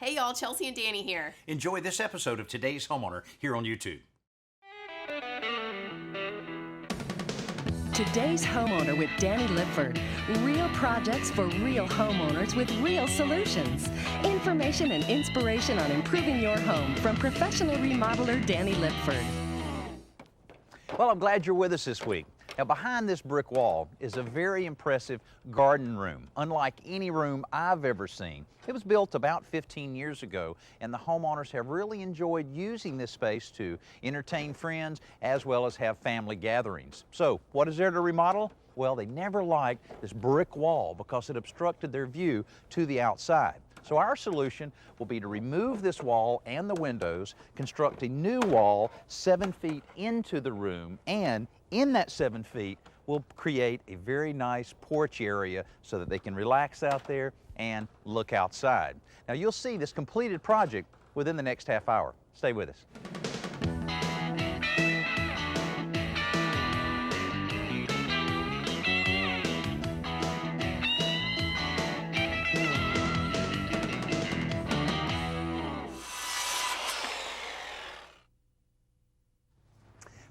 Hey y'all, Chelsea and Danny here. Enjoy this episode of Today's Homeowner here on YouTube. Today's Homeowner with Danny Lipford. Real projects for real homeowners with real solutions. Information and inspiration on improving your home from professional remodeler Danny Lipford. Well, I'm glad you're with us this week. Now, behind this brick wall is a very impressive garden room, unlike any room I've ever seen. It was built about 15 years ago, and the homeowners have really enjoyed using this space to entertain friends as well as have family gatherings. So, what is there to remodel? Well, they never liked this brick wall because it obstructed their view to the outside. So our solution will be to remove this wall and the windows, construct a new wall 7 feet into the room, and in that 7 feet, we'll create a very nice porch area so that they can relax out there and look outside. Now you'll see this completed project within the next half hour. Stay with us.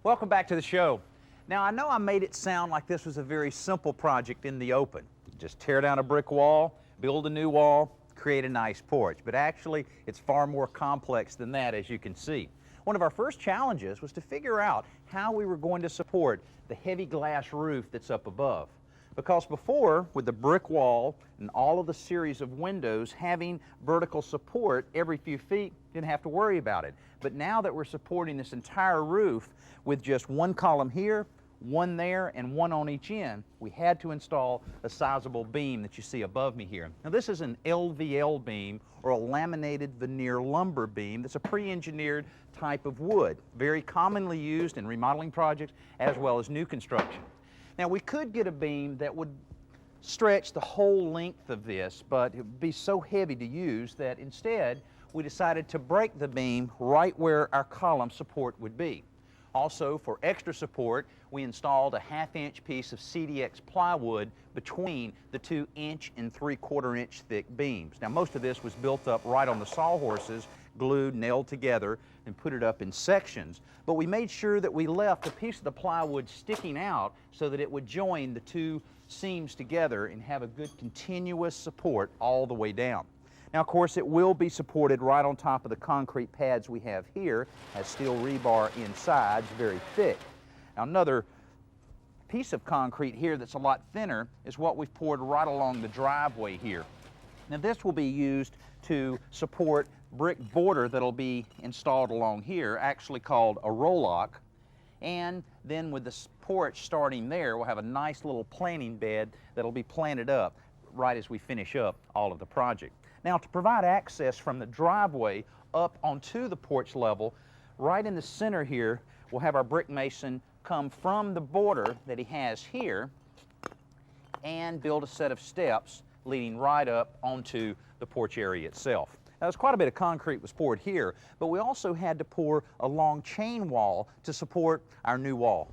Welcome back to the show. Now, I know I made it sound like this was a very simple project in the open. Just tear down a brick wall, build a new wall, create a nice porch. But actually, it's far more complex than that, as you can see. One of our first challenges was to figure out how we were going to support the heavy glass roof that's up above. Because before, with the brick wall and all of the series of windows having vertical support every few feet, didn't have to worry about it. But now that we're supporting this entire roof with just one column here, one there, and one on each end, we had to install a sizable beam that you see above me here. Now this is an LVL beam, or a laminated veneer lumber beam. That's a pre-engineered type of wood, very commonly used in remodeling projects as well as new construction. Now we could get a beam that would stretch the whole length of this, but it would be so heavy to use that instead we decided to break the beam right where our column support would be. Also, for extra support, we installed a 1/2-inch piece of CDX plywood between the 2-inch and 3/4-inch thick beams. Now most of this was built up right on the sawhorses, glued, nailed together, and put it up in sections. But we made sure that we left a piece of the plywood sticking out so that it would join the two seams together and have a good continuous support all the way down. Now, of course, it will be supported right on top of the concrete pads we have here, has steel rebar inside, it's very thick. Now, another piece of concrete here that's a lot thinner is what we've poured right along the driveway here. Now, this will be used to support brick border that'll be installed along here, actually called a roll-lock. And then with the porch starting there, we'll have a nice little planting bed that'll be planted up right as we finish up all of the project. Now, to provide access from the driveway up onto the porch level, right in the center here, we'll have our brick mason come from the border that he has here and build a set of steps leading right up onto the porch area itself. Now, there's quite a bit of concrete was poured here, but we also had to pour a long chain wall to support our new wall.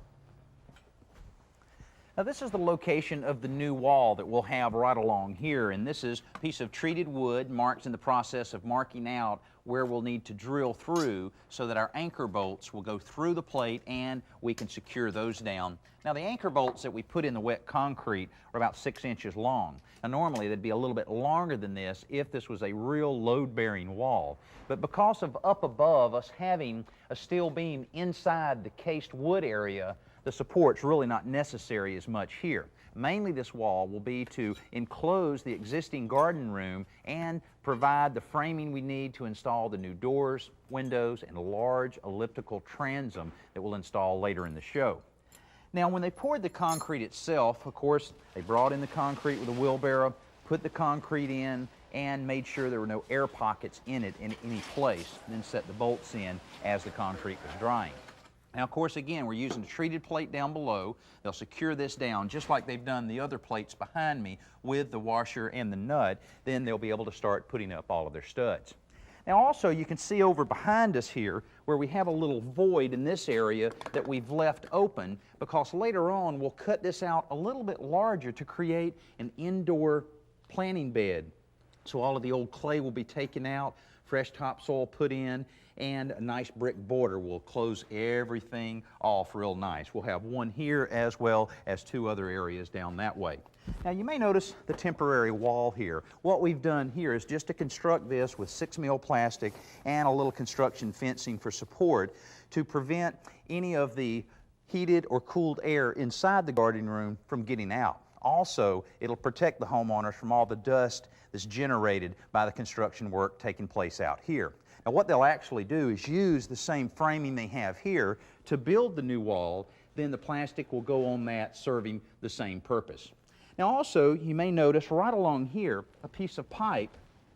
Now this is the location of the new wall that we'll have right along here, and this is a piece of treated wood marked in the process of marking out where we'll need to drill through so that our anchor bolts will go through the plate and we can secure those down. Now the anchor bolts that we put in the wet concrete are about 6 inches long. Now normally they'd be a little bit longer than this if this was a real load-bearing wall. But because of up above us having a steel beam inside the cased wood area, the support's really not necessary as much here. Mainly this wall will be to enclose the existing garden room and provide the framing we need to install the new doors, windows, and a large elliptical transom that we'll install later in the show. Now when they poured the concrete itself, of course, they brought in the concrete with a wheelbarrow, put the concrete in, and made sure there were no air pockets in it in any place, then set the bolts in as the concrete was drying. Now, of course, again, we're using a treated plate down below. They'll secure this down just like they've done the other plates behind me with the washer and the nut. Then they'll be able to start putting up all of their studs. Now, also, you can see over behind us here where we have a little void in this area that we've left open because later on we'll cut this out a little bit larger to create an indoor planting bed So all of the old clay will be taken out, fresh topsoil put in, and a nice brick border will close everything off real nice. We'll have one here as well as two other areas down that way. Now you may notice the temporary wall here. What we've done here is just to construct this with 6 mil plastic and a little construction fencing for support to prevent any of the heated or cooled air inside the garden room from getting out. Also, it'll protect the homeowners from all the dust that's generated by the construction work taking place out here. Now what they'll actually do is use the same framing they have here to build the new wall, then the plastic will go on that serving the same purpose. Now also, you may notice right along here a piece of pipe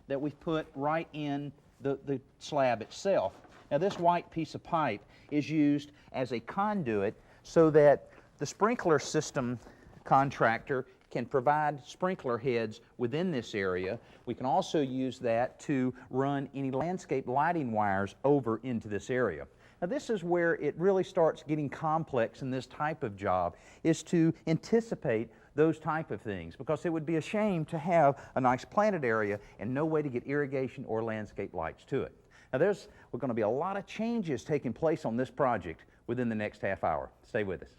that we've put right in the slab itself. Now this white piece of pipe is used as a conduit so that the sprinkler system contractor can provide sprinkler heads within this area. We can also use that to run any landscape lighting wires over into this area. Now this is where it really starts getting complex in this type of job, is to anticipate those type of things, because it would be a shame to have a nice planted area and no way to get irrigation or landscape lights to it. Now there's going to be a lot of changes taking place on this project within the next half hour. Stay with us.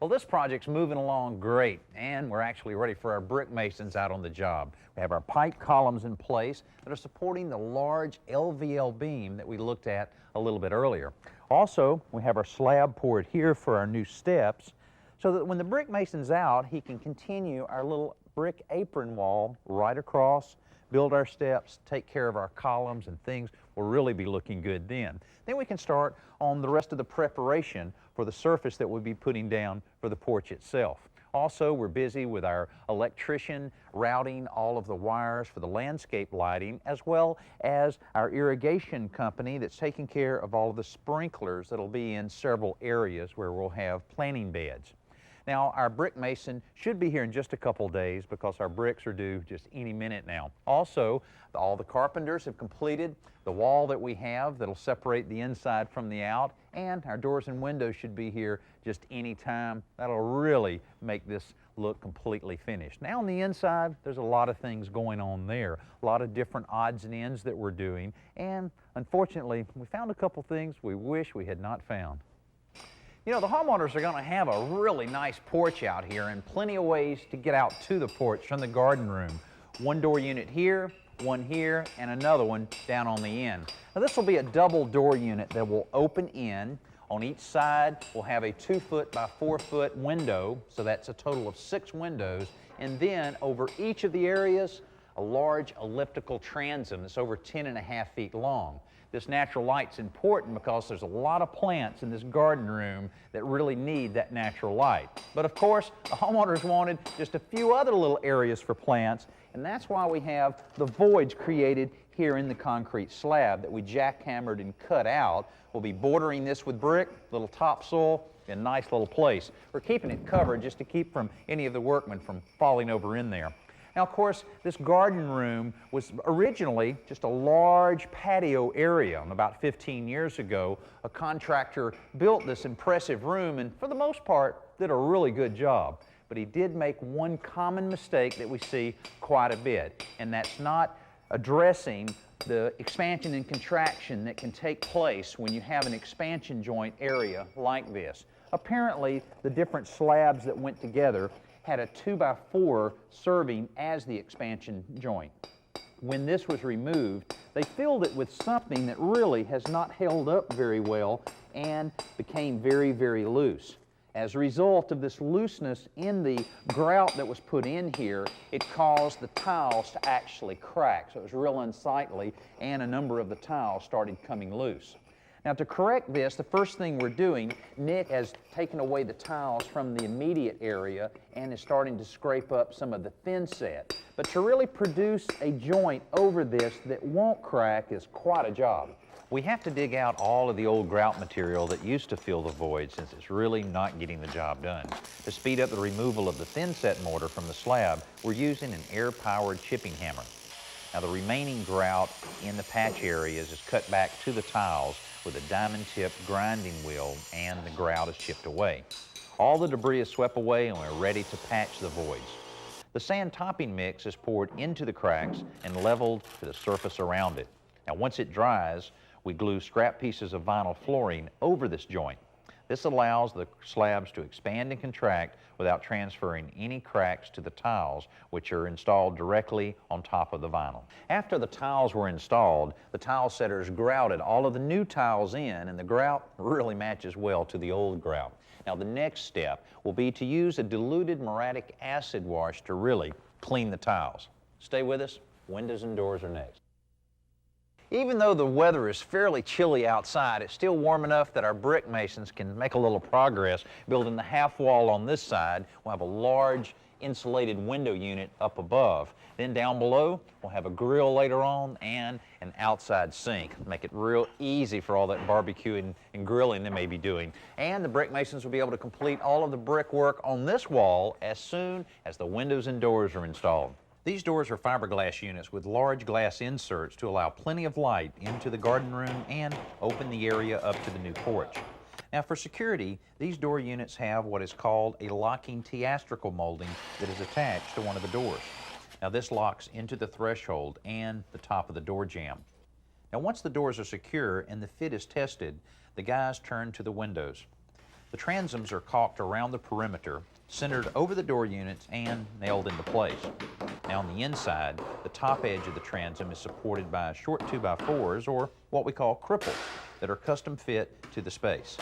Well, this project's moving along great, and we're actually ready for our brick masons out on the job. We have our pipe columns in place that are supporting the large LVL beam that we looked at a little bit earlier. Also, we have our slab poured here for our new steps, so that when the brick mason's out, he can continue our little brick apron wall right across, build our steps, take care of our columns, and things will really be looking good then. Then we can start on the rest of the preparation for the surface that we'll be putting down for the porch itself. Also, we're busy with our electrician routing all of the wires for the landscape lighting, as well as our irrigation company that's taking care of all of the sprinklers that'll be in several areas where we'll have planting beds. Now, our brick mason should be here in just a couple days because our bricks are due just any minute now. Also, all the carpenters have completed the wall that we have that'll separate the inside from the out, and our doors and windows should be here just any time. That'll really make this look completely finished. Now on the inside, there's a lot of things going on there, a lot of different odds and ends that we're doing, and unfortunately, we found a couple things we wish we had not found. You know, the homeowners are going to have a really nice porch out here and plenty of ways to get out to the porch from the garden room. One door unit here, one here, and another one down on the end. Now this will be a double door unit that will open in. On each side, we'll have a 2-foot by 4-foot window, so that's a total of 6 windows. And then over each of the areas, a large elliptical transom that's over 10.5 feet long. This natural light's important because there's a lot of plants in this garden room that really need that natural light. But of course, the homeowners wanted just a few other little areas for plants, and that's why we have the voids created here in the concrete slab that we jackhammered and cut out. We'll be bordering this with brick, little topsoil, and a nice little place. We're keeping it covered just to keep from any of the workmen from falling over in there. Now, of course, this garden room was originally just a large patio area. And about 15 years ago, a contractor built this impressive room and, for the most part, did a really good job. But he did make one common mistake that we see quite a bit, and that's not addressing the expansion and contraction that can take place when you have an expansion joint area like this. Apparently, the different slabs that went together had a 2x4 serving as the expansion joint. When this was removed, they filled it with something that really has not held up very well and became very, very loose. As a result of this looseness in the grout that was put in here, it caused the tiles to actually crack. So it was real unsightly, and a number of the tiles started coming loose. Now, to correct this, the first thing we're doing, Nick has taken away the tiles from the immediate area and is starting to scrape up some of the thin set. But to really produce a joint over this that won't crack is quite a job. We have to dig out all of the old grout material that used to fill the void, since it's really not getting the job done. To speed up the removal of the thin set mortar from the slab, we're using an air-powered chipping hammer. Now, the remaining grout in the patch areas is cut back to the tiles with a diamond-tipped grinding wheel, and the grout is chipped away. All the debris is swept away, and we're ready to patch the voids. The sand topping mix is poured into the cracks and leveled to the surface around it. Now once it dries, we glue scrap pieces of vinyl flooring over this joint. This allows the slabs to expand and contract without transferring any cracks to the tiles, which are installed directly on top of the vinyl. After the tiles were installed, the tile setters grouted all of the new tiles in, and the grout really matches well to the old grout. Now the next step will be to use a diluted muriatic acid wash to really clean the tiles. Stay with us, windows and doors are next. Even though the weather is fairly chilly outside, it's still warm enough that our brick masons can make a little progress building the half wall on this side. We'll have a large insulated window unit up above. Then down below, we'll have a grill later on and an outside sink. Make it real easy for all that barbecuing and grilling they may be doing. And the brick masons will be able to complete all of the brickwork on this wall as soon as the windows and doors are installed. These doors are fiberglass units with large glass inserts to allow plenty of light into the garden room and open the area up to the new porch. Now for security, these door units have what is called a locking theatrical molding that is attached to one of the doors. Now this locks into the threshold and the top of the door jamb. Now once the doors are secure and the fit is tested, the guys turn to the windows. The transoms are caulked around the perimeter, centered over the door units, and nailed into place. Now on the inside, the top edge of the transom is supported by short 2x4s, or what we call cripples, that are custom fit to the space.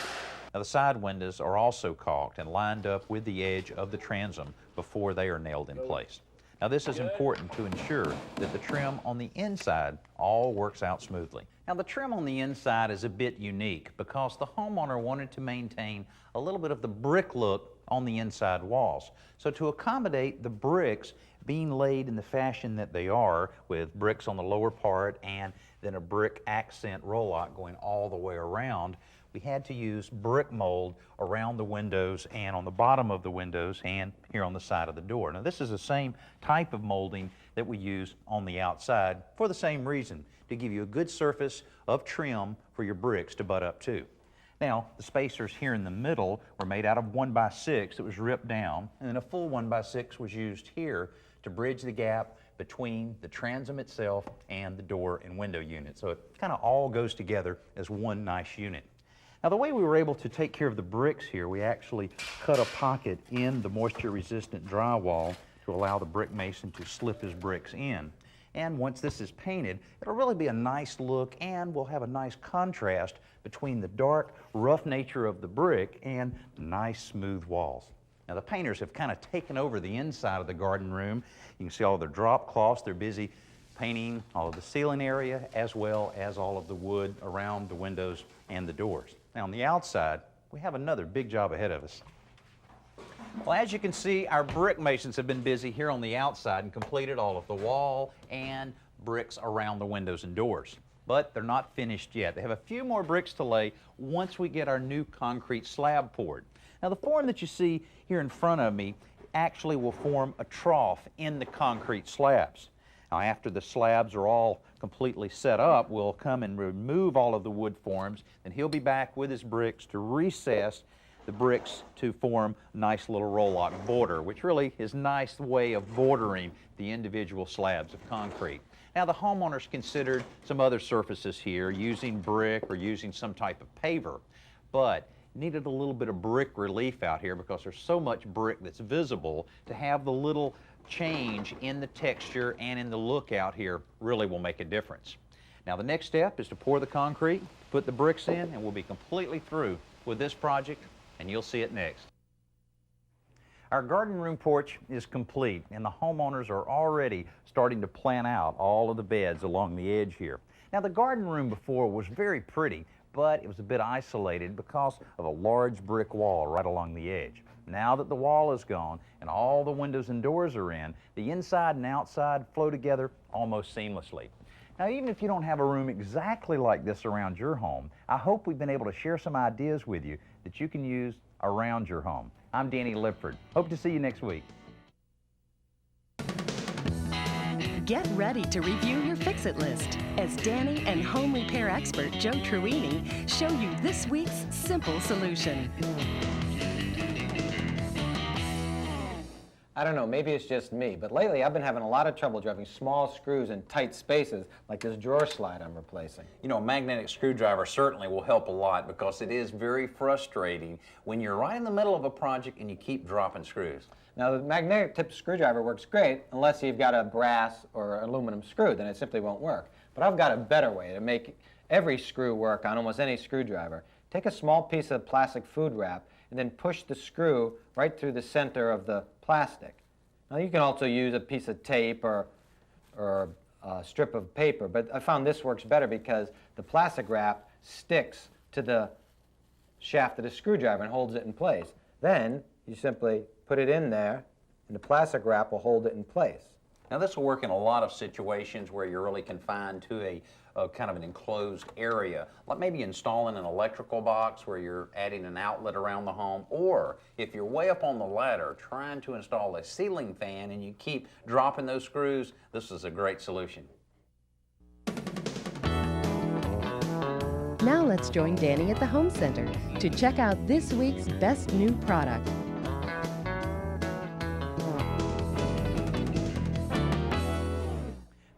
Now the side windows are also caulked and lined up with the edge of the transom before they are nailed in place. Now this is important to ensure that the trim on the inside all works out smoothly. Now the trim on the inside is a bit unique because the homeowner wanted to maintain a little bit of the brick look on the inside walls. So to accommodate the bricks being laid in the fashion that they are, with bricks on the lower part and then a brick accent roll-out going all the way around, we had to use brick mold around the windows and on the bottom of the windows and here on the side of the door. Now this is the same type of molding that we use on the outside for the same reason, to give you a good surface of trim for your bricks to butt up to. Now the spacers here in the middle were made out of 1x6 that was ripped down, and then a full 1x6 was used here to bridge the gap between the transom itself and the door and window unit. So it kind of all goes together as one nice unit. Now the way we were able to take care of the bricks here, we actually cut a pocket in the moisture-resistant drywall to allow the brick mason to slip his bricks in. And once this is painted, it'll really be a nice look, and we'll have a nice contrast between the dark, rough nature of the brick and nice, smooth walls. Now the painters have kind of taken over the inside of the garden room. You can see all the drop cloths. They're busy painting all of the ceiling area as well as all of the wood around the windows and the doors. Now on the outside, we have another big job ahead of us. Well, as you can see, our brick masons have been busy here on the outside and completed all of the wall and bricks around the windows and doors. But they're not finished yet. They have a few more bricks to lay once we get our new concrete slab poured. Now the form that you see here in front of me actually will form a trough in the concrete slabs. Now after the slabs are all completely set up, we'll come and remove all of the wood forms, and he'll be back with his bricks to recess the bricks to form a nice little roll-lock border, which really is a nice way of bordering the individual slabs of concrete. Now the homeowners considered some other surfaces here, using brick or using some type of paver, but needed a little bit of brick relief out here because there's so much brick that's visible. To have the little change in the texture and in the look out here really will make a difference. Now the next step is to pour the concrete, put the bricks in, and we'll be completely through with this project, and you'll see it next. Our garden room porch is complete, and the homeowners are already starting to plan out all of the beds along the edge here. Now the garden room before was very pretty, but it was a bit isolated because of a large brick wall right along the edge. Now that the wall is gone and all the windows and doors are in, the inside and outside flow together almost seamlessly. Now even if you don't have a room exactly like this around your home, I hope we've been able to share some ideas with you that you can use around your home. I'm Danny Lipford. Hope to see you next week. Get ready to review your Fix-It list as Danny and home repair expert Joe Truini show you this week's simple solution. I don't know, maybe it's just me, but lately I've been having a lot of trouble driving small screws in tight spaces like this drawer slide I'm replacing. You know, a magnetic screwdriver certainly will help a lot because it is very frustrating when you're right in the middle of a project and you keep dropping screws. Now, the magnetic tip screwdriver works great unless you've got a brass or aluminum screw, then it simply won't work. But I've got a better way to make every screw work on almost any screwdriver. Take a small piece of plastic food wrap and then push the screw right through the center of the plastic. Now, you can also use a piece of tape or a strip of paper, but I found this works better because the plastic wrap sticks to the shaft of the screwdriver and holds it in place. Then you simply put it in there, and the plastic wrap will hold it in place. Now, this will work in a lot of situations where you're really confined to a kind of an enclosed area, like maybe installing an electrical box where you're adding an outlet around the home, or if you're way up on the ladder trying to install a ceiling fan and you keep dropping those screws, this is a great solution. Now let's join Danny at the Home Center to check out this week's best new product.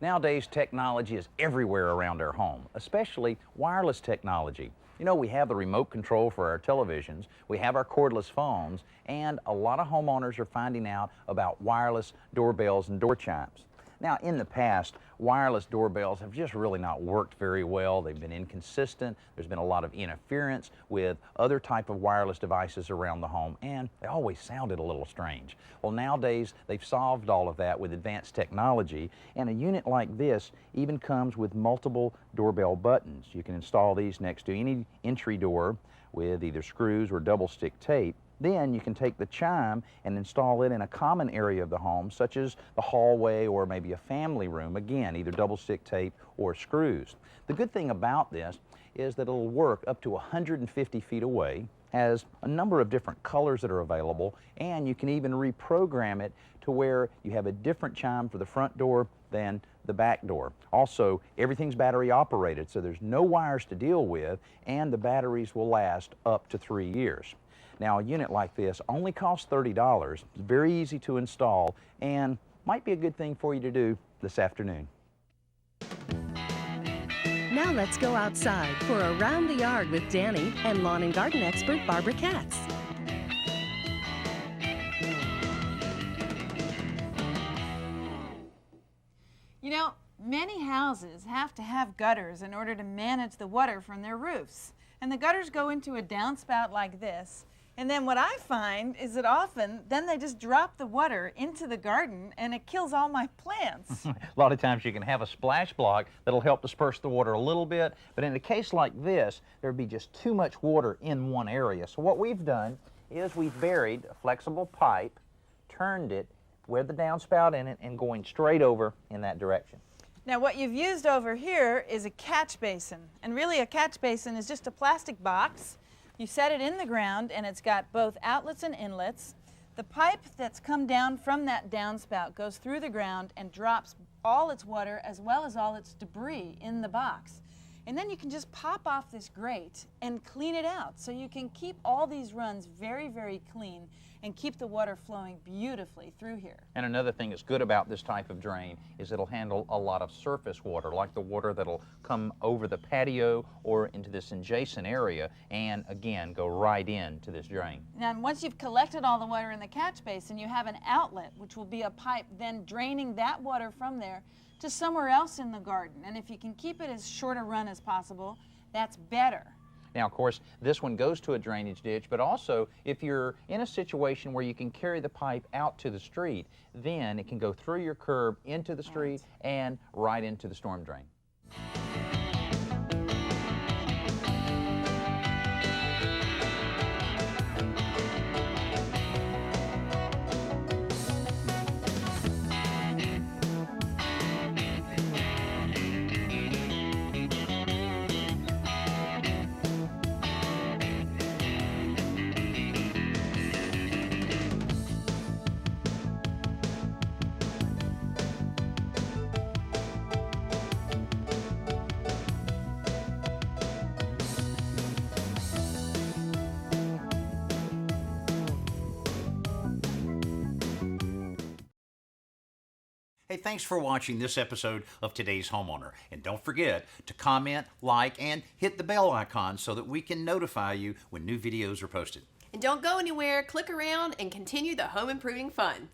Nowadays, technology is everywhere around our home, especially wireless technology. You know, we have the remote control for our televisions, we have our cordless phones, and a lot of homeowners are finding out about wireless doorbells and door chimes. Now, in the past, wireless doorbells have just really not worked very well. They've been inconsistent. There's been a lot of interference with other type of wireless devices around the home, and they always sounded a little strange. Well, nowadays, they've solved all of that with advanced technology, and a unit like this even comes with multiple doorbell buttons. You can install these next to any entry door with either screws or double stick tape. Then you can take the chime and install it in a common area of the home, such as the hallway or maybe a family room. Again, either double stick tape or screws. The good thing about this is that it'll work up to 150 feet away, has a number of different colors that are available, and you can even reprogram it to where you have a different chime for the front door than the back door. Also, everything's battery operated, so there's no wires to deal with, and the batteries will last up to 3 years. Now, a unit like this only costs $30. It's very easy to install and might be a good thing for you to do this afternoon. Now let's go outside for Around the Yard with Danny and lawn and garden expert Barbara Katz. You know, many houses have to have gutters in order to manage the water from their roofs. And the gutters go into a downspout like this. And then what I find is that often, then they just drop the water into the garden and it kills all my plants. A lot of times you can have a splash block that'll help disperse the water a little bit, but in a case like this, there'd be just too much water in one area. So what we've done is we've buried a flexible pipe, turned it with the downspout in it, and going straight over in that direction. Now what you've used over here is a catch basin. And really a catch basin is just a plastic box. You set it in the ground and it's got both outlets and inlets. The pipe that's come down from that downspout goes through the ground and drops all its water as well as all its debris in the box. And then you can just pop off this grate and clean it out. So you can keep all these runs very, very clean and keep the water flowing beautifully through here. And another thing that's good about this type of drain is it'll handle a lot of surface water, like the water that'll come over the patio or into this adjacent area and, again, go right into this drain. Now, once you've collected all the water in the catch basin, you have an outlet, which will be a pipe then draining that water from there to somewhere else in the garden. And if you can keep it as short a run as possible, that's better. Now, of course, this one goes to a drainage ditch, but also if you're in a situation where you can carry the pipe out to the street, then it can go through your curb into the street and right into the storm drain. Hey, thanks for watching this episode of Today's Homeowner. And don't forget to comment, like, and hit the bell icon so that we can notify you when new videos are posted. And don't go anywhere, click around and continue the home improving fun.